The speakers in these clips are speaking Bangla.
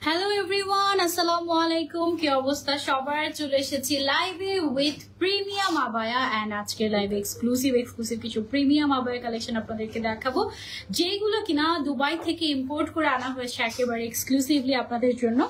হ্যালো এভরিওয়ান, আসসালামু আলাইকুম। কি অবস্থা সবার? চলে এসেছি লাইভে উইথ প্রিমিয়াম আবায়া এন্ড আজকের লাইভে এক্সক্লুসিভ কিছু প্রিমিয়াম আবায়া কালেকশন আপনাদেরকে দেখাবো, যেগুলো কিনা দুবাই থেকে ইম্পোর্ট করে আনা হয়েছে একেবারে এক্সক্লুসিভলি আপনাদের জন্য।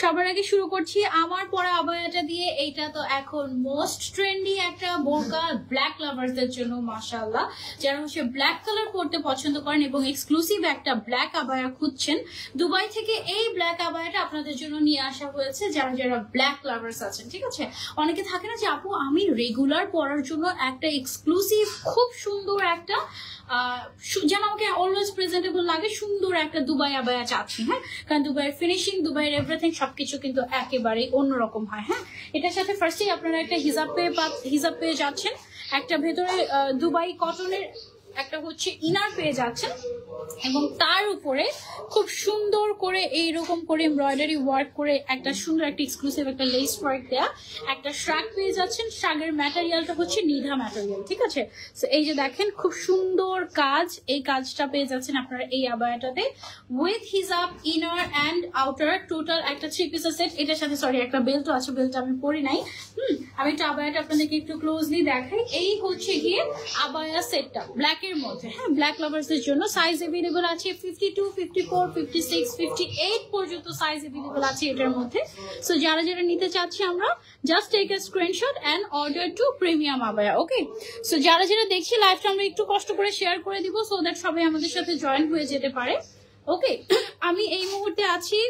সবার আগে শুরু করছি আমার পরা আবায়াটা দিয়ে। এইটা তো এখন মোস্ট ট্রেন্ডি একটা বোরকা ব্ল্যাক লাভার্সদের জন্য, মাশাআল্লাহ। যারা ব্ল্যাক কালার পরতে পছন্দ করেন এবং এক্সক্লুসিভ একটা ব্ল্যাক আবায়া খুঁজছেন, দুবাই থেকে এই ব্ল্যাক আবায়াটা আপনাদের জন্য নিয়ে আসা হয়েছে। যারা যারা ব্ল্যাক লাভার্স আছেন, ঠিক আছে। অনেকে থাকে না যে আপু আমি রেগুলার পরার জন্য একটা এক্সক্লুসিভ খুব সুন্দর একটা যেন আমাকে অলওয়েজ প্রেজেন্টেবল লাগে সুন্দর একটা দুবাই আবায়া চাচ্ছি। হ্যাঁ, কারণ দুবাইয়ের ফিনিশিং, দুবাইয়ের এভরিথিং সবকিছু কিন্তু একেবারে অন্যরকম হয়। হ্যাঁ, এটার সাথে ফার্স্টেই আপনারা একটা হিজাব পেয়ে যাচ্ছেন, একটা ভেতরে দুবাই কটনের একটা ইনার পেয়ে যাচ্ছেন, এবং তার উপরে খুব সুন্দর করে এইরকম করে এমব্রয়ডারি ওয়ার্ক করে একটা সুন্দর একটা এক্সক্লুসিভ একটা লেস ওয়ার্ক দেয়া একটা শ্রাগ পেয়ে যাচ্ছেন। শ্রাগের ম্যাটেরিয়ালটা নিধা ম্যাটেরিয়াল, ঠিক আছে। সো এই যে দেখেন খুব সুন্দর কাজ, এই কাজটা পেয়ে যাচ্ছেন আপনারা এই আবায়াটাতে উইথ হিজাব, ইনার অ্যান্ড আউটার, টোটাল একটা 3 পিসের সেট। এটার সাথে একটা বেল্টও আছে, বেল্ট আমি পরি নাই। আমি একটা আবায়াটা আপনাদেরকে একটু ক্লোজলি দেখাই। এই গিয়ে আবায়া সেটটা ব্ল্যাকের মধ্যে। হ্যাঁ, ব্ল্যাক লাভার্সদের জন্য সাইজ अवेलेबल আছে 52, 54, 56, 58 পর্যন্ত সাইজ अवेलेबल আছে এটার মধ্যে। সো যারা যারা নিতে চাচ্ছি আমরা just take a screenshot and order to premium আবায়া। ওকে, সো যারা যারা দেখছি লাইভটা আমরা একটু কষ্ট করে শেয়ার করে দিব সো দ্যাট সবাই আমাদের সাথে জয়েন হয়ে যেতে পারে। ওকে, আমি এই মুহূর্তে আছি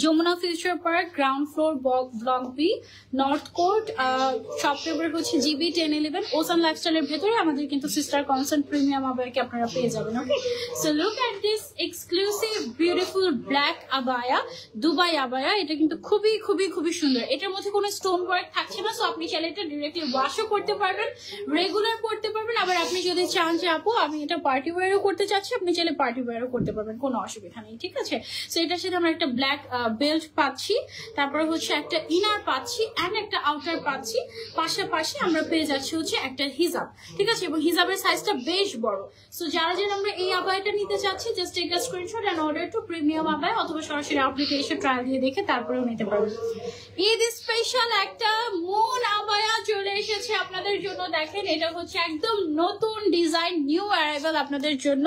Jamuna future park, ground floor, block B, north court. Shop number GB 1011। Ocean লাইফস্টাইলের ভেতরে আমাদের কিন্তু সিস্টার কনসার্ন প্রিমিয়াম আবায়াকে আপনারা পেয়ে যাবেন। Okay, so look at this exclusive beautiful black abaya, Dubai abaya. এটা কিন্তু খুবই খুবই খুবই সুন্দর। এটার মধ্যে কোনো স্টোন ওয়ার্ক থাকছে না, সো আপনি চাইলে এটা ডিরেক্টলি ওয়াশও করতে পারবেন, রেগুলার করতে পারবেন। আবার আপনি যদি চান যে আপু আমি এটা পার্টি ওয়্যারও করতে চাচ্ছি, আপনি চাইলে পার্টি ওয়্যারও করতে পারবেন, কোনো অসুবিধা নেই, ঠিক আছে। সো এটার সাথে আমরা একটা ব্ল্যাক বেল্ট পাচ্ছি, তারপরে একটা ইনার পাচ্ছি এন্ড একটা আউটার পাচ্ছি। পাশাপাশি আমরা পেয়ে যাচ্ছি একটা হিজাব, ঠিক আছে, এবং হিজাবের সাইজটা বেশ বড়। সো যারা যারা আমরা এই আবায়াটা নিতে চাচ্ছি just take a screenshot and order to premium আবায়া, অথবা সরাসরি আউটলেটে এসে ট্রায়াল দিয়ে দেখে তারপরেও নিতে পারবেন। ঈদ স্পেশাল একটা মুন আবায়া চলে এসেছে আপনাদের জন্য। দেখেন এটা একদম নতুন ডিজাইন, নিউ অ্যারাইভাল আপনাদের জন্য।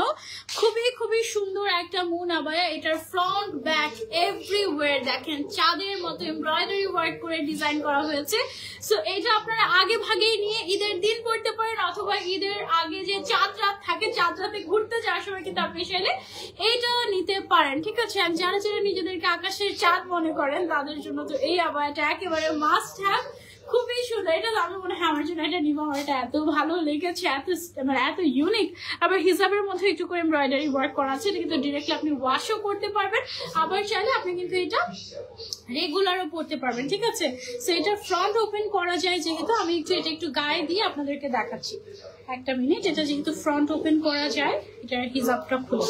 খুবই খুবই সুন্দর একটা মুন আবায়া। এটার ফ্রন্ট ব্যাক এভরিওয়্যার দেখেন চাঁদের মতো এমব্রয়ডারি ওয়ার্ক করে ডিজাইন করা হয়েছে। সো এটা আপনারা আগে ভাগে নিয়ে ঈদের দিন পড়তে পারেন, অথবা ঈদের আগে যে চাঁদ রাত থাকে, চাঁদ রাতে ঘুরতে যাওয়ার সময় কিন্তু আপনি চাইলে এইটা নিতে পারেন, ঠিক আছে। আর যারা যারা নিজেদেরকে আকাশের চাঁদ মনে করেন তাদের জন্য তো এই আবায়াটা একেবারে মাস্ট হ্যাভ। খুবই সুন্দর। এটা আমি মনে হয় আমার জন্য এটা নিব, আমার এটা এত ভালো লেগেছে, এত ইউনিক। আবার হিসাবের মধ্যে একটু করে এমব্রয়ডারি ওয়ার্ক করা আছে। এটা কিন্তু ডিরেক্টলি আপনি ওয়াশও করতে পারবেন, আবার চাইলে আপনি কিন্তু এটা রেগুলারও পরতে পারবেন, ঠিক আছে। সো এটা ফ্রন্ট ওপেন করা যায়, যেহেতু আমি এটা একটু গায়ে দিয়ে আপনাদেরকে দেখাচ্ছি। একটা মিনিট, এটা যেহেতু ফ্রন্ট ওপেন করা যায়, এটার হিজাবটা খুলে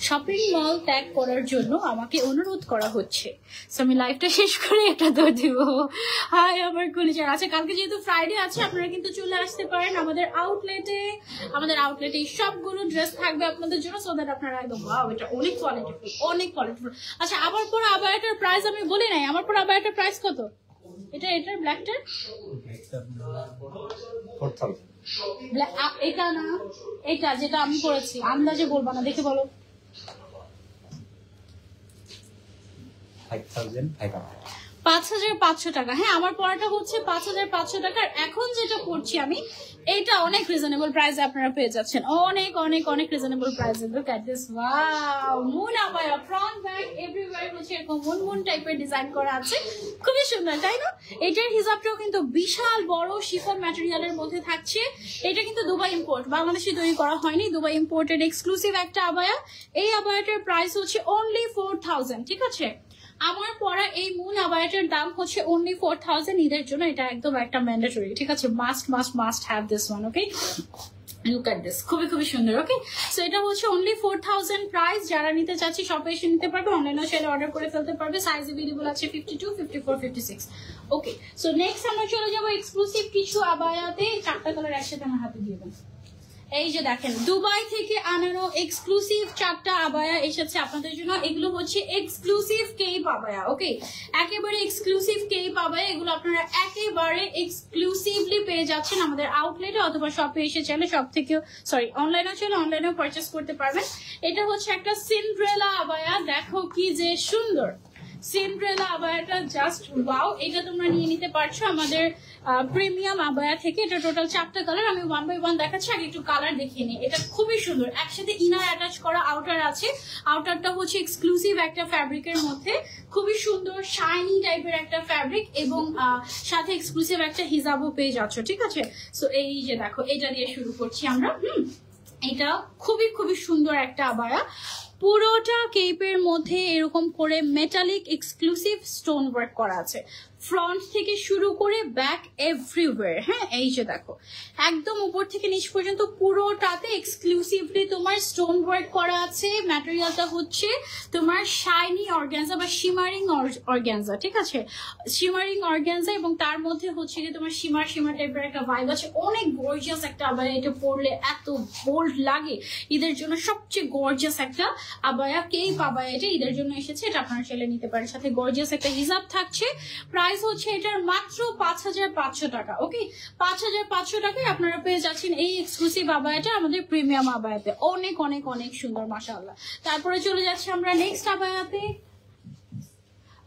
শপিং মল ত্যাগ করার জন্য আমাকে অনুরোধ করা হচ্ছে। আমি লাইভটা শেষ করে এটা তো দিব। হাই আমার কলিজার। আচ্ছা, কালকে যেহেতু ফ্রাইডে আছে আপনারা কিন্তু চলে আসতে পারেন আমাদের আউটলেটে। আমাদের আউটলেটে সবগুলো ড্রেস থাকবে আপনাদের জন্য, সো দ্যাট আপনারা একদম ওয়াও, এটা অনেক কোয়ালিটিফুল, অনেক কোয়ালিটিফুল। আচ্ছা, আবার পর আবার এটার প্রাইস আমি বলি নাই। আমার পর আবার এটার প্রাইস কত? এটার ব্ল্যাকটার এটা না, এটা যেটা আমি করেছি আন্দাজে বলবো না, দেখে বলো। 5,500 টাকা। হ্যাঁ, আমার পড়াটা 5,500 টাকার। এখন যেটা পড়ছি আমি, এটা অনেক রিজনেবল প্রাইসে আপনারা পেয়ে যাচ্ছেন, অনেক অনেক অনেক রিজনেবল প্রাইসে। Look at this, wow, moon abaya, front back everywhere এরকম মুন মুন টাইপের ডিজাইন করা আছে, খুবই সুন্দর, তাই না? এটার হিজাবটাও কিন্তু বিশাল বড় শিফন ম্যাটেরিয়ালের মধ্যে থাকছে। এটা কিন্তু দুবাই ইম্পোর্ট, বাংলাদেশে তৈরি করা হয়নি, দুবাই ইম্পোর্টেড এক্সক্লুসিভ একটা আবায়া। এই আবায়াটার প্রাইস অনলি 4,000, ঠিক আছে। আমার পরা এই মুন আবায়াটার দাম অনলি 4,000 ঈদের জন্য। এটা একদম একটা ম্যান্ডেটরি, ঠিক আছে। Must have this one. Okay, look at this, খুবই খুবই সুন্দর। ওকে, সো এটা অনলি 4,000 প্রাইস। যারা নিতে চাচ্ছি শপে এসে নিতে পারবে, অনলাইনে সেটা অর্ডার করে ফেলতে পারবে। সাইজ अवेलेबल আছে 52, 54, 56। ওকে, সো নেক্সট আমরা চলে যাবো এক্সক্লুসিভ কিছু আবায়াতে। 4টা কালার একসাথে আমার হাতে দিয়ে দেন। এই যে দেখেন দুবাই থেকে আনানো এক্সক্লুসিভ 4টা আবায়া এসেছে আপনাদের জন্য। এগুলো হচ্ছে এক্সক্লুসিভ কেপ আবায়া। ওকে, একেবারে এক্সক্লুসিভ কেপ আবায়া। এগুলো আপনারা একেবারে এক্সক্লুসিভলি পেয়ে যাচ্ছেন আমাদের আউটলেটে অথবা শপে এসে চাইলে সব থেকেও অনলাইনে চাইলে অনলাইনেও পারচেস করতে পারবেন। এটা হচ্ছে একটা সিন্ড্রেলা আবায়া, দেখো কি যে সুন্দর সিন্ড্রেলা আবায়াটা, জাস্ট ওয়াও। এটা তোমরা নিয়ে নিতে পারছো আমাদের প্রিমিয়াম আবায়া থেকে। এটা টোটাল 4টা কালার, আমি 1 বাই 1 দেখাচ্ছি, আগে একটু কালার দেখিয়ে নিই। এটা খুবই সুন্দর, একসাথে ইনার অ্যাটাচ করা আউটার আছে। আউটারটা হচ্ছে এক্সক্লুসিভ একটা ফ্যাব্রিকের মধ্যে, খুবই সুন্দর শাইনি টাইপের একটা ফ্যাব্রিক, এবং সাথে এক্সক্লুসিভ একটা হিজাবও পেয়ে যাচ্ছ, ঠিক আছে। সো এই যে দেখো, এটা দিয়ে শুরু করছি আমরা। এটা খুবই খুবই সুন্দর একটা আবায়া, পুরোটা কেপের মধ্যে এরকম করে মেটালিক এক্সক্লুসিভ স্টোন ওয়ার্ক করা আছে, ফ্রন্ট থেকে শুরু করে ব্যাক এভরিওয়্যার। হ্যাঁ, এই যে দেখো একদম উপর থেকে নিচ পর্যন্ত পুরোটাতে এক্সক্লুসিভলি তোমার স্টোন ওয়ার্ক করা আছে। ম্যাটেরিয়ালটা হচ্ছে তোমার শাইনি অর্গানজা বা শিমারিং অর্গানজা, ঠিক আছে, শিমারিং অর্গানজা, এবং তার মধ্যে হচ্ছে যে তোমার শিমার টাইপের একটা ভাইব আছে। অনেক গর্জিয়াস একটা আবায়া, এটা পরলে এত বোল্ড লাগে। ঈদের জন্য সবচেয়ে গর্জিয়াস একটা আবায়া, কেপ আবায়া, এটা ঈদের জন্য এসেছে। এটা আপনারা চাইলে নিতে পারেন, সাথে গর্জিয়াস একটা হিজাব থাকছে। প্রাইস হচ্ছে এটার মাত্র 5500 টাকা। ওকে, 5500 টাকায় আপনারা পেয়ে যাচ্ছেন এই এক্সক্লুসিভ আবায়াটা আমাদের প্রিমিয়াম আবায়াতে। অনেক অনেক অনেক সুন্দর, মাশাআল্লাহ। তারপরে চলে যাচ্ছে আমরা নেক্সট আবায়াতে।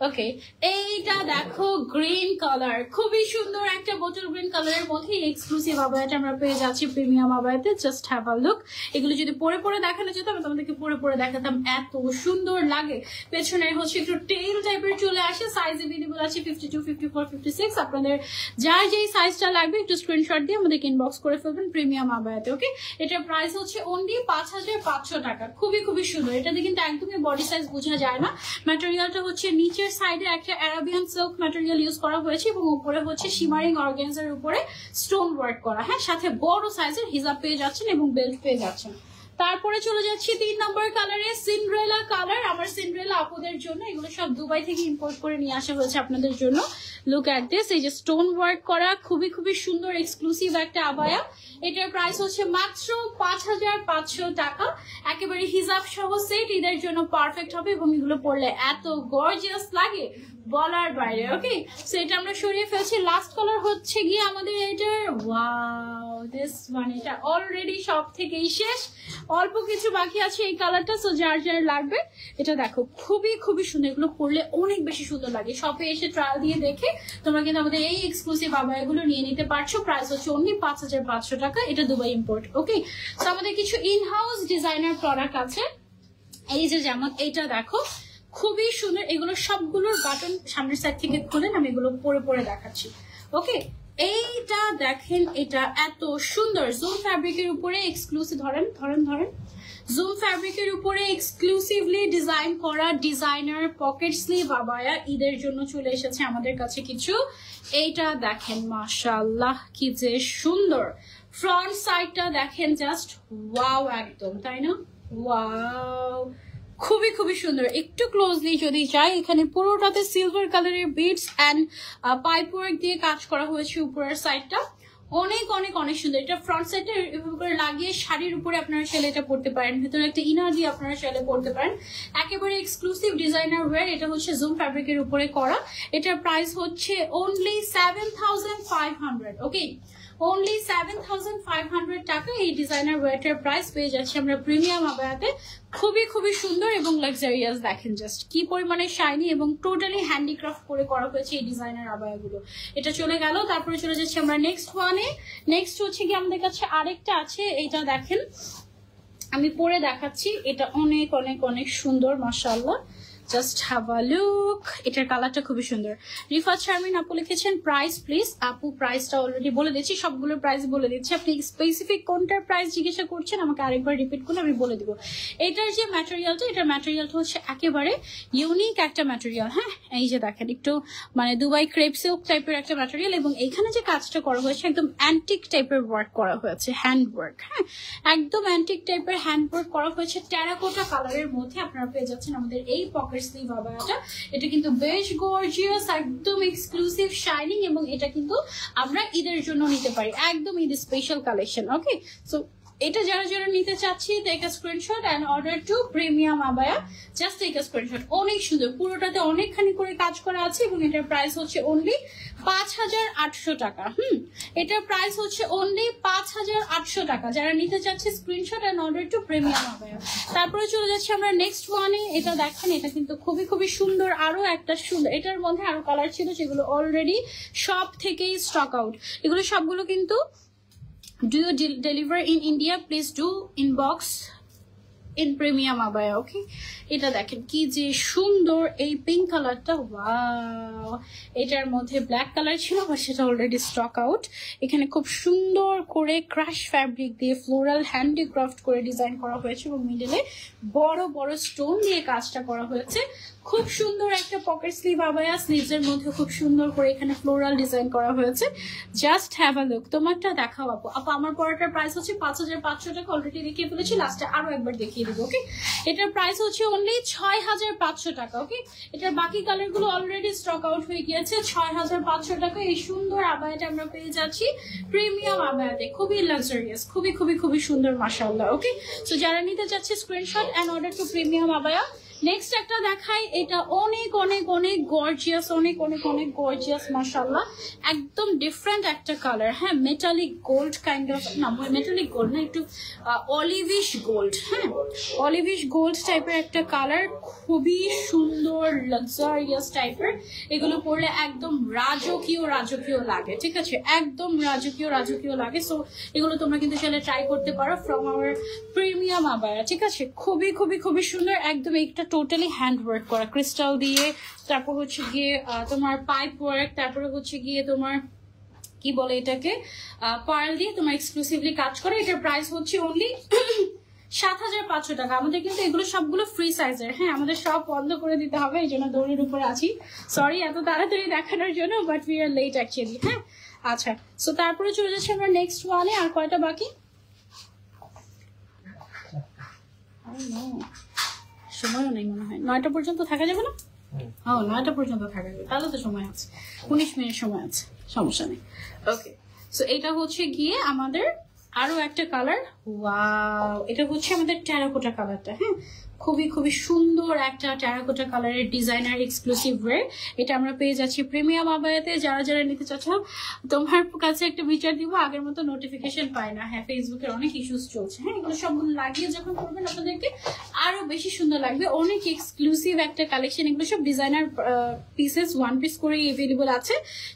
ওকে, এইটা দেখো গ্রিন কালার, খুবই সুন্দর একটা বোতল গ্রিন কালারের মধ্যে এক্সক্লুসিভ আবায়াটা আমরা পেয়ে যাচ্ছি প্রিমিয়াম আবায়াতে। Just have a look. এগুলো যদি পরে পরে দেখানো যেত আমি তোমাদেরকে পরে দেখাতাম, এত সুন্দর লাগে। পেছনে হচ্ছে একটু টেইল টাইপের চলে আসে, সাইজ এভেলেবল আছে 52, 54, 56। আপনাদের যার যেই সাইজটা লাগবে একটু স্ক্রিনশট দিয়ে আমাদেরকে ইনবক্স করে ফেলবেন প্রিমিয়াম আবায়াতে। ওকে, এটার প্রাইস হচ্ছে অনলি 5500 টাকা। খুবই খুবই সুন্দর। এটাতে কিন্তু একদমই বডি সাইজ বোঝা যায় না। ম্যাটেরিয়ালটা হচ্ছে নিচে সাইডে একটা অ্যারাবিয়ান সিল্ক ম্যাটেরিয়াল ইউজ করা হয়েছে, এবং উপরে হচ্ছে শিমারিং অর্গানজার উপরে স্টোন ওয়ার্ক করা। হ্যাঁ, সাথে বড় সাইজের হিজাব পেয়ে যাচ্ছেন এবং বেল্ট পেয়ে যাচ্ছেন। তারপরে চলে যাচ্ছি 3 নম্বর কালারে, সিন্ড্রেলা কালার। আমার সিন্ড্রেলা আপুদের জন্য এগুলো সব দুবাই থেকে ইম্পোর্ট করে নিয়ে আসা হয়েছে আপনাদের জন্য। লুক অ্যাট দিস, এই যে স্টোন ওয়ার্ক করা খুবই খুবই সুন্দর এক্সক্লুসিভ একটা আবায়া। এটার প্রাইস হচ্ছে মাত্র 5500 টাকা। একেবারে হিজাব সহ সেট, ঈদের জন্য পারফেক্ট হবে, এবং এগুলো পরলে এত গর্জিয়াস লাগে বলার বাইরে। ওকে, সো এটা আমরা সরিয়ে ফেলছি। লাস্ট কালার হচ্ছে গিয়ে আমাদের এটার, ওয়াও দিস ওয়ান, এটা অলরেডি সব থেকেই শেষ, অল্প কিছু বাকি আছে এই কালারটা। সো যার যার লাগবে এটা দেখো, খুবই খুবই সুন্দর। এগুলো পরলে অনেক বেশি সুন্দর লাগে। শপে এসে ট্রায়াল দিয়ে দেখে তোমরা কিন্তু আমাদের এই এক্সক্লুসিভ আবায়াগুলো নিয়ে নিতে পারছো। প্রাইস হচ্ছে অনলি 5500 টাকা। এটা দুবাই ইম্পোর্ট। ওকে, সো আমাদের কিছু ইন হাউস ডিজাইনার প্রোডাক্ট আছে। এই যে যেমন এইটা দেখো, খুবই সুন্দর। এগুলো সবগুলোর বাটন সামনের সাইড থেকে খুলেন, আমি এগুলো পরে দেখাচ্ছি। ওকে, এইটা দেখেন, এটা এত সুন্দর জুম ফ্যাব্রিকের উপরে এক্সক্লুসিভ, ধরেন জুম ফ্যাব্রিকের উপরে এক্সক্লুসিভলি ডিজাইন করা ডিজাইনার পকেট স্লিভ আবায়া ঈদের জন্য চলে এসেছে আমাদের কাছে কিছু। এইটা দেখেন, মাশাআল্লাহ কি যে সুন্দর। ফ্রন্ট সাইডটা দেখেন, জাস্ট ওয়াও একদম, তাই না? ওয়াও, খুবই খুবই সুন্দর। একটু ক্লোজলি যদি যাই, এখানে পুরোটাতে সিলভার কালারের বিডস অ্যান্ড পাইপ ওয়ার্ক দিয়ে কাজ করা হয়েছে উপরের সাইডটা। অনেক অনেক অনেক সুন্দর। এটা ফ্রন্ট সাইডটা এভাবে করে লাগিয়ে শাড়ির উপরে আপনারা চাইলে এটা পরতে পারেন, ভেতরে একটা ইনার দিয়ে আপনারা চাইলে পরতে পারেন। একেবারে এক্সক্লুসিভ ডিজাইনার ওয়্যার। এটা হচ্ছে জুম ফ্যাব্রিকের উপরে করা। এটার প্রাইস হচ্ছে অনলি 7500। ওকে, অনলি 7500 টাকা এই ডিজাইনার ওয়্যারটার প্রাইস পেয়ে যাচ্ছি আমরা প্রিমিয়াম আবায়াতে। খুবই খুবই সুন্দর এবং লাক্সারিয়াস। দেখেন জাস্ট কি পরিমাণে শাইনি এবং টোটালি হ্যান্ডিক্রাফট করে করা হয়েছে এই ডিজাইনার আবায়াগুলো। এটা চলে গেল। তারপরে চলে যাচ্ছি আমরা নেক্সট ওয়ানে। নেক্সট হচ্ছে কি আমাদের কাছে আরেকটা আছে। এইটা দেখেন, আমি পরে দেখাচ্ছি। এটা অনেক অনেক অনেক সুন্দর, মাশাআল্লাহ। Just have a look. এটার কালারটা খুবই সুন্দর। রিফাত শারমিন আপু লিখেছেন প্রাইস প্লিজ। আপু প্রাইসটা অলরেডি বলে দিচ্ছি, সবগুলোর প্রাইস বলে দিচ্ছি। আপনি স্পেসিফিক কোনটার প্রাইস জিজ্ঞাসা করছেন আমাকে আরেকবার রিপিট করলে আমি বলে দিব। এটার যে ম্যাটেরিয়ালটা, এটার ম্যাটেরিয়ালটা হচ্ছে একেবারে ইউনিক একটা ম্যাটেরিয়াল। হ্যাঁ, এই যে দেখেন, একটু মানে দুবাই ক্রেপ সিল্ক টাইপের একটা ম্যাটেরিয়াল, এবং এইখানে যে কাজটা করা হয়েছে একদম অ্যান্টিক টাইপের ওয়ার্ক করা হয়েছে, হ্যান্ড ওয়ার্ক। হ্যাঁ, একদম অ্যান্টিক টাইপের হ্যান্ড ওয়ার্ক করা হয়েছে টেরাকোটা কালারের মধ্যে। আপনারা পেয়ে যাচ্ছেন আমাদের এই পকেট স্লিভ আবায়াটা। এটা কিন্তু বেশ গর্জিয়াস, একদম এক্সক্লুসিভ শাইনিং, এবং এটা কিন্তু আমরা ঈদের জন্য নিতে পারি, একদম Eid special collection. Okay, so এটা যারা যারা নিতে চাচ্ছি take a screenshot and order to premium আবায়া, জাস্ট টেক আ স্ক্রিনশট। অনেক সুন্দর, পুরোটাতে অনেকখানি করে কাজ করা আছে এবং এটার প্রাইস হচ্ছে অনলি 5800 টাকা। এটার প্রাইস হচ্ছে অনলি 5800 টাকা। যারা নিতে চাচ্ছে screenshot and order to premium আবায়া। তারপরে চলে যাচ্ছি আমরা নেক্সট ওয়ানে। এটা দেখেন, এটা কিন্তু খুবই খুবই সুন্দর। আরো একটা সুন্দর, এটার মধ্যে আরো কালার ছিল যেগুলো অলরেডি সব থেকেই স্টক আউট। এগুলো সবগুলো কিন্তু do you deliver in India? Please do inbox in premium abaya. Okay, এটা দেখেন কি যে সুন্দর, এই পিঙ্ক কালারটা, ওয়াও। এটার মধ্যে ব্ল্যাক কালার ছিল বাট সেটা অলরেডি স্টক আউট। এখানে খুব সুন্দর করে ক্রাশ ফ্যাব্রিক দিয়ে ফ্লোরাল হ্যান্ডিক্রাফট করে ডিজাইন করা হয়েছে এবং মিডলে বড় বড় স্টোন দিয়ে কাজটা করা হয়েছে। খুব সুন্দর একটা পকেট স্লিভ আবায়া, স্লিভসের মধ্যে খুব সুন্দর করে এখানে ফ্লোরাল ডিজাইন করা হয়েছে। Just have a look. তোমারটা দেখাও আপু। আপু আমার পরাটার প্রাইস হচ্ছে 5500 টাকা, অলরেডি দেখিয়ে ফেলেছি, লাস্টে আরো একবার দেখিয়ে দেবো। ওকে, এটার প্রাইস হচ্ছে অনলি 6500 টাকা। ওকে, এটার বাকি কালার গুলো অলরেডি স্টক আউট হয়ে গিয়েছে। 6500 টাকা এই সুন্দর আবায়াটা আমরা পেয়ে যাচ্ছি প্রিমিয়াম আবায়াতে। খুবই লাক্সারিয়াস, খুবই খুবই খুবই সুন্দর, মাশাআল্লাহ। ওকে, সো যারা নিতে চাচ্ছে screenshot and order to premium আবায়া। নেক্সট একটা দেখাই, এটা অনেক অনেক অনেক গর্জিয়াস, অনেক অনেক অনেক গর্জিয়াস, মাশাআল্লাহ। একদম ডিফারেন্ট একটা কালার। হ্যাঁ, মেটালিক গোল্ড কাইন্ড অফ, না মেটালিক গোল্ড না, একটু অলিভিশ গোল্ড। হ্যাঁ, অলিভিশ গোল্ড টাইপের একটা কালার, খুবই সুন্দর লাক্সারিয়াস টাইপের। এগুলো পরলে একদম রাজকীয় রাজকীয় লাগে। ঠিক আছে, একদম রাজকীয় রাজকীয় লাগে। সো এগুলো তোমরা কিন্তু চাইলে ট্রাই করতে পারো ফ্রম আওয়ার প্রিমিয়াম আবায়া। ঠিক আছে, খুবই খুবই খুবই সুন্দর। একদম একটা টোটালি হ্যান্ড ওয়ার্ক করা, ক্রিস্টাল দিয়ে, তারপর হচ্ছে গিয়ে তোমার পাইপ ওয়ার্ক, তারপরে হচ্ছে গিয়ে তোমার কি বলে এটাকে, পার্ল দিয়ে তোমার এক্সক্লুসিভলি কাজ করে। এটার প্রাইস হচ্ছে অনলি 7500 টাকা। আমাদের কিন্তু এগুলো সবগুলো ফ্রি সাইজের। হ্যাঁ, আমাদের সব বন্ধ করে দিতে হবে, এই জন্য দৌড়ের উপরে আছি। সরি এত তাড়াতাড়ি দেখানোর জন্য, but we are late actually. হ্যাঁ, আচ্ছা, সো তারপরে চলে যাচ্ছি আমরা নেক্সট ওয়ানে। আর কয়টা বাকি? সময়ও নেই মনে হয়। 9টা পর্যন্ত থাকা যাবে না? ও, 9টা পর্যন্ত থাকা যাবে, তাহলে তো সময় আছে, 19 মিনিট সময় আছে, সমস্যা নেই। ওকে, সো এটা হচ্ছে গিয়ে আমাদের আরো একটা কালার। ওয়াও, এটা হচ্ছে আমাদের টেরাকোটা কালারটা। হ্যাঁ, খুবই খুবই সুন্দর একটা টেরাকোটা কালারের ডিজাইনার এক্সক্লুসিভ ওয়্যার। এটা আমরা পেয়ে যাচ্ছি প্রিমিয়াম আবায়াতে। যারা যারা নিতে চাচ্ছ, তোমার কাছে একটা বিচার দিব, আগের মতো নোটিফিকেশন পায় না। হ্যাঁ, ফেসবুকের অনেক ইস্যুস চলছে। হ্যাঁ, এগুলো সবগুলো লাগিয়ে যখন করবেন আপনাদেরকে আরো বেশি সুন্দর লাগবে। অনেক এক্সক্লুসিভ একটা কালেকশন। এগুলো সব ডিজাইনার পিসেস, ওয়ান পিস করে এভেলেবল আছে।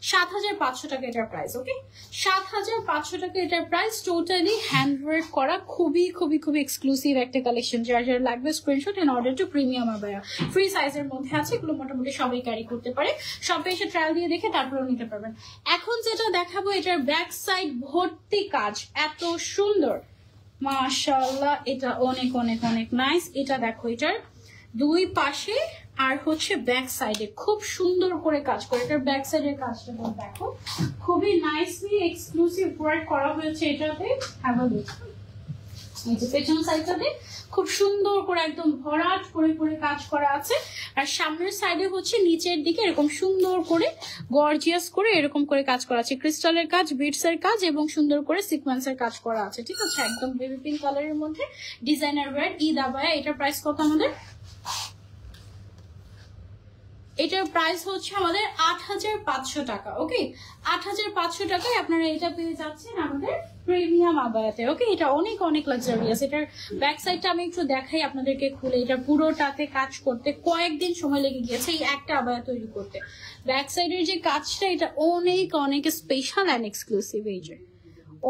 7500 টাকা এটার প্রাইস। ওকে, 7500 টাকা এটার প্রাইস, টোটালি হ্যান্ডওয়ার্ক করা, খুবই খুবই খুবই এক্সক্লুসিভ একটা কালেকশন। যারা যারা লাগবে screenshot and order to premium আবায়া। ফ্রি সাইজের মধ্যে আছে, এগুলো মোটামুটি সবাই ক্যারি করতে পারে। শপে এসে ট্রায়াল দিয়ে দেখে তারপরেও নিতে পারবেন। এখন যেটা দেখাবো, এটার ব্যাক সাইড ভর্তি কাজ, এত সুন্দর, মাশাআল্লাহ। এটা অনেক অনেক অনেক নাইস। এটা দেখো, এটার দুই পাশে আর হচ্ছে ব্যাক সাইডে খুব সুন্দর করে কাজ করে। এটার ব্যাক সাইডের কাজটা দেখো, খুবই নাইসলি এক্সক্লুসিভ ওয়ার্ক করা হয়েছে এটাতে। Have a look. এই যে পেছন সাইডটাতে খুব সুন্দর করে একদম ভরাট করে করে কাজ করা আছে। আর সামনের সাইডে হচ্ছে নিচের দিকে এরকম সুন্দর করে গর্জিয়াস করে এরকম করে কাজ করা আছে। ক্রিস্টালের কাজ, বিটস এর কাজ এবং সুন্দর করে সিকোয়েন্সের কাজ করা আছে। ঠিক আছে, একদম বেবি পিঙ্ক কালারের মধ্যে ডিজাইনার ওয়্যার ঈদ আবায়া। এটার প্রাইস কত আমাদের? এটার প্রাইস হচ্ছে আমাদের 8500 টাকা। ওকে, 8500 টাকায় আপনারা এটা পেয়ে যাচ্ছেন আমাদের প্রিমিয়াম আবায়াতে। ওকে, এটা অনেক অনেক লাক্সারিয়াস। এটার ব্যাক সাইডটা আমি একটু দেখাই আপনাদেরকে খুলে। এটা পুরোটাতে কাজ করতে কয়েকদিন সময় লেগে গিয়েছে এই একটা আবায়া তৈরি করতে। ব্যাক সাইডের যে কাজটা, এটা অনেক অনেক স্পেশাল অ্যান্ড এক্সক্লুসিভ। এই যে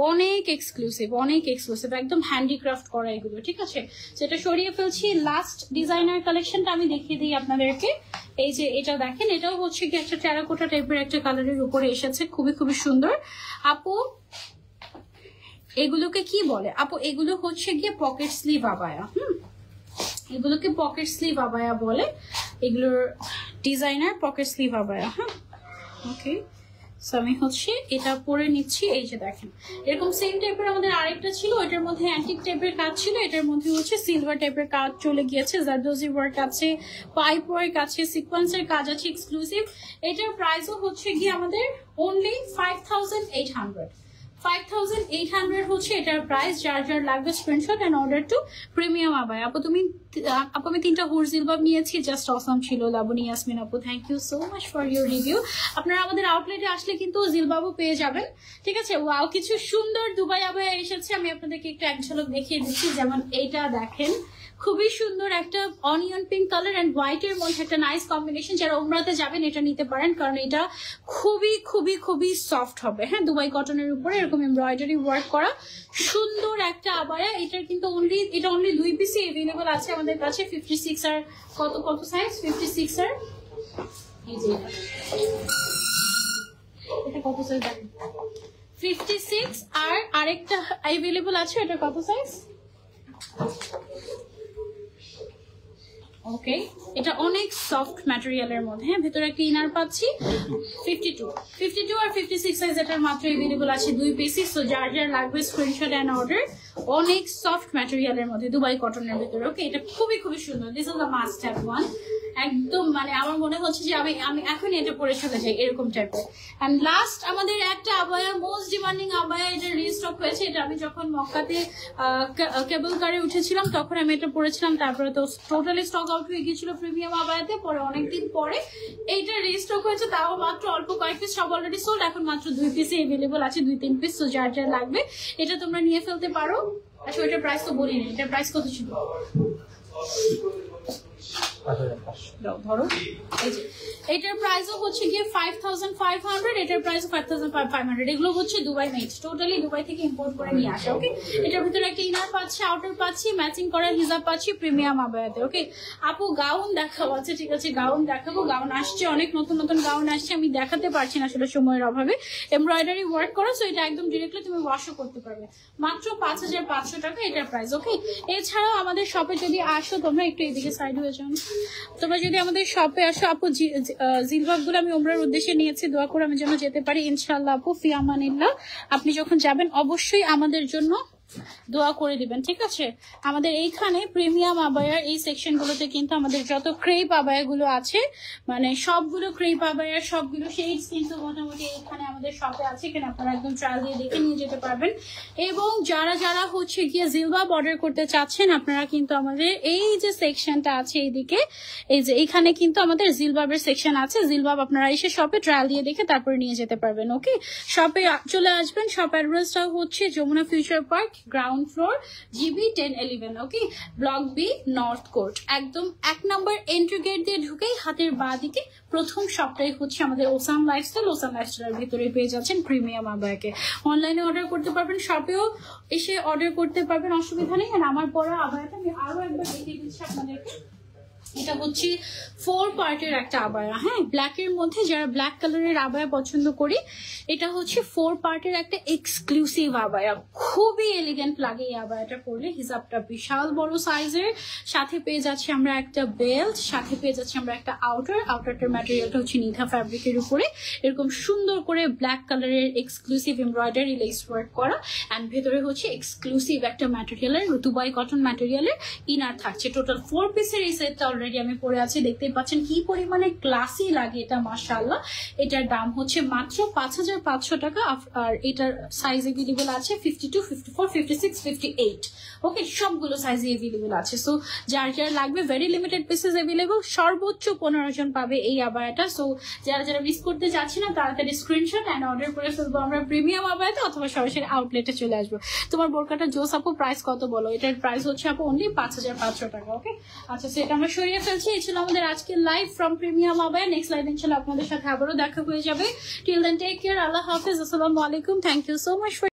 অনেক এক্সক্লুসিভ, অনেক এক্সক্লুসিভ, একদম হ্যান্ডিক্রাফট করা এগুলো। ঠিক আছে, সেটা সরিয়ে ফেলছি। লাস্ট ডিজাইনার কালেকশনটা আমি দেখিয়ে দিই আপনাদেরকে। এই যে এটা দেখেন, এটাও হচ্ছে কি একটা টেরাকোটা টাইপের একটা কালারের উপরে এসেছে, খুবই খুবই সুন্দর। আপু এগুলোকে কি বলে? আপু এগুলো হচ্ছে গিয়ে পকেট স্লিভ আবায়া। এগুলোকে পকেট স্লিভ আবায়া বলে। এগুলোর ডিজাইনার পকেট স্লিভ আবায়া। হ্যাঁ, ওকে, সো আমি হচ্ছে এটা পরে নিচ্ছি। এই যে দেখেন, এরকম সেম টাইপের আমাদের আরেকটা ছিল, এটার মধ্যে অ্যান্টিক টাইপের কাজ ছিল, এটার মধ্যে হচ্ছে সিলভার টাইপের কাজ চলে গিয়েছে। জারদোজি ওয়ার্ক আছে, পাইপ ওয়ার্ক আছে, সিকোয়েন্সের কাজ আছে এক্সক্লুসিভ। এটার প্রাইসও হচ্ছে গিয়ে আমাদের অনলি 5800। 5800 হচ্ছে এটার প্রাইস। যার যার লাগবে screenshot and order to premium আবায়া। আপু আমি 3টা হুর জিলবাব নিয়েছি, জাস্ট অসাম ছিল। লাবণী ইয়াসমিন আপু, thank you so much for your review. আপনারা আমাদের আউটলেটে আসলে কিন্তু জিলবাবও পেয়ে যাবেন, ঠিক আছে। ওয়াও, কিছু সুন্দর দুবাই আবায়া এসেছে, আমি আপনাদেরকে একটু এক ঝলক দেখিয়ে দিচ্ছি। যেমন এইটা দেখেন, খুবই সুন্দর একটা onion pink colour and white এর মধ্যে একটা নাইস কম্বিনেশন। যারা উমরাতে যাবেন এটা নিতে পারেন, কারণ এটা খুবই খুবই খুবই সফট হবে। হ্যাঁ, দুবাই কটনের উপরে এরকম এমব্রয়ডারি ওয়ার্ক করা সুন্দর একটা আবায়া। এটার কিন্তু এটা অনলি 2 পিসই अवेलेबल আছে আমাদের কাছে। 56 আর কত সাইজ? 56 আর এই যে এটা কত সাইজ? 56 আর আরেকটা अवेलेबल আছে, এটা কত সাইজ? ওকে, এটা অনেক সফট ম্যাটেরিয়ালের মধ্যে। হ্যাঁ, ভেতরে একটা ইনার পাচ্ছি। 52 আর 56 সাইজ এটার মাত্র अवेलेबल আছে 2 পিসই। সো যার যার লাগবে স্ক্রিনশট এন্ড অর্ডার। অনেক সফট ম্যাটেরিয়ালের মধ্যে দুবাই কটনের ভিতরে। ওকে, এটা খুবই খুবই সুন্দর। This is the must have one. একদম মানে আমার মনে হচ্ছে যে আমি এখন এটা পরে চলে যাই এরকম টাইপের। এন্ড লাস্ট আমাদের একটা আবায়া, মোস্ট ডিমান্ডিং আবায়া, এটা রিস্টক হয়েছে। এটা আমি যখন মক্কাতে কেবল কারে উঠেছিলাম তখন আমি এটা পরেছিলাম। তারপরে তো টোটালি স্টক আউট হয়ে গিয়েছিল প্রিমিয়াম আবায়াতে। পরে অনেকদিন পরে এইটা রিস্টক হয়েছে, তাও মাত্র অল্প কয়েক পিস, সব অলরেডি সোল্ড। এখন মাত্র 2 পিসে अवेलेबल আছে, 2-3 পিস। তো যার যার লাগবে এটা তোমরা নিয়ে ফেলতে পারো। আচ্ছা, ওইটার প্রাইস তো বলিনি, এটার প্রাইস কত ছিল? ধরো এই যে এটার প্রাইসও হচ্ছে গিয়ে 5500, এটার প্রাইস 5500। এগুলো হচ্ছে দুবাই মেড, টোটালি দুবাই থেকে ইম্পোর্ট করে নিয়ে আসা। ওকে, এটার ভিতরে একটা ইনার পাচ্ছি, আউটার পাচ্ছি, ম্যাচিং করা হিজাব পাচ্ছি প্রিমিয়াম আবায়াতে। ওকে আপু, গাউন দেখাবো? আচ্ছা ঠিক আছে, গাউন দেখাবো। গাউন আসছে, অনেক নতুন নতুন গাউন আসছে, আমি দেখাতে পারছি না আসলে সময়ের অভাবে। এমব্রয়ডারি ওয়ার্ক করা, সো এটা একদম ডিরেক্টলি তুমি ওয়াশও করতে পারবে। মাত্র 5500 টাকা এটার প্রাইস। ওকে, এছাড়াও আমাদের শপে যদি আসো, তোমরা একটু এদিকে সাইড হয়ে যাও, তোমরা যদি আমাদের শপে আসো আপু, জিলবাব গুলো আমি উমরার উদ্দেশ্যে নিয়েছি, দোয়া করে আমি যেন যেতে পারি ইনশাআল্লাহ। আপু ফি আমানিল্লাহ, আপনি যখন যাবেন অবশ্যই আমাদের জন্য দোয়া করে দিবেন, ঠিক আছে। আমাদের এইখানে প্রিমিয়াম আবায়ার এই সেকশন গুলোতে কিন্তু আমাদের যত ক্রেপ আবায়া গুলো আছে, মানে সবগুলো ক্রেপ আবায়ার সবগুলো শেডস কিন্তু মোটামুটি এইখানে আমাদের শপে আছে। এখানে আপনারা একদম ট্রায়াল দিয়ে দেখে নিয়ে যেতে পারবেন। এবং যারা যারা হচ্ছে গিয়ে জিলবাব অর্ডার করতে চাচ্ছেন, আপনারা কিন্তু আমাদের এই যে সেকশনটা আছে এইদিকে, এই যে এইখানে কিন্তু আমাদের জিলবাবের সেকশন আছে। জিলবাব আপনারা এসে শপে ট্রায়াল দিয়ে দেখে তারপরে নিয়ে যেতে পারবেন। ওকে, শপে চলে আসবেন। শপ অ্যাড্রেসটা হচ্ছে Jamuna future park, ground floor, GB 1011। Okay, block B, north court, একদম 1 নম্বর এন্ট্রি গেট দিয়ে ঢুকেই হাতের বাঁ দিকে প্রথম শপটাই হচ্ছে আমাদের ওসাম লাইফস্টাইল। ওসাম লাইফস্টাইলের ভিতরে পেয়ে যাচ্ছেন প্রিমিয়াম আবায়াকে। অনলাইনে অর্ডার করতে পারবেন, শপেও এসে অর্ডার করতে পারবেন, অসুবিধা নেই। আর আমার পরা আবায়াটা আমি আরো একবার দেখিয়ে দিচ্ছি আপনাদেরকে। এটা হচ্ছে 4 পার্টের একটা আবায়া। হ্যাঁ, ব্ল্যাক এর মধ্যে যারা ব্ল্যাক কালারের আবায়া পছন্দ করি, এটা হচ্ছে 4 পার্টের একটা এক্সক্লুসিভ আবায়া। খুবই এলিগেন্ট লাগে এই আবায়াটা পরলে। হিজাবটা বিশাল বড় সাইজের, সাথে পেয়ে যাচ্ছি আমরা একটা বেল্ট, সাথে পেয়ে যাচ্ছি আমরা একটা আউটারটার ম্যাটেরিয়ালটা হচ্ছে নিধা ফ্যাব্রিকের উপরে এরকম সুন্দর করে ব্ল্যাক কালারের এক্সক্লুসিভ এমব্রয়ডারি লেস ওয়ার্ক করা, অ্যান্ড ভেতরে হচ্ছে এক্সক্লুসিভ একটা ম্যাটেরিয়ালের দুবাই কটন ম্যাটেরিয়ালের ইনার থাকছে। টোটাল 4 পিসের এই সেটটা অলরেডি আমি পরে আছি, দেখতেই পাচ্ছেন কি পরিমাণে ক্লাসি লাগে এটা, মাশাআল্লাহ। এটার দাম হচ্ছে মাত্র 5500 টাকা। আর এটার সাইজ अवेलेबल আছে 52, 54, 56, 58। ওকে, সবগুলো সাইজে अवेलेबल আছে। সো যার যার লাগবে, ভেরি লিমিটেড পিসেস अवेलेबल, সর্বোচ্চ 15 জন পাবে এই আবায়াটা। সো যারা যারা মিস করতে যাচ্ছে না, তাড়াতাড়ি স্ক্রিনশট এন্ড অর্ডার করে ফেলবো আমরা প্রিমিয়াম আবায়াতে, অথবা সরাসরি আউটলেটে চলে আসবো। তোমার বোরকাটা জোস আপু, প্রাইস কত বলো? এটার প্রাইস হচ্ছে আপু অনলি 5500 টাকা। ওকে, আচ্ছা সেটা আমরা সরিয়ে ফেলছি। এই ছিল আমাদের আজকে লাইভ ফ্রম প্রিমিয়াম আবায়া। নেক্সট লাইভ ইনশাআল্লাহ আপনাদের সাথে আবারও দেখা হয়ে যাবে। টিল দেন টেক কেয়ার, আল্লাহ হাফেজ, আসসালামু আলাইকুম, থ্যাংক ইউ সো মাচ।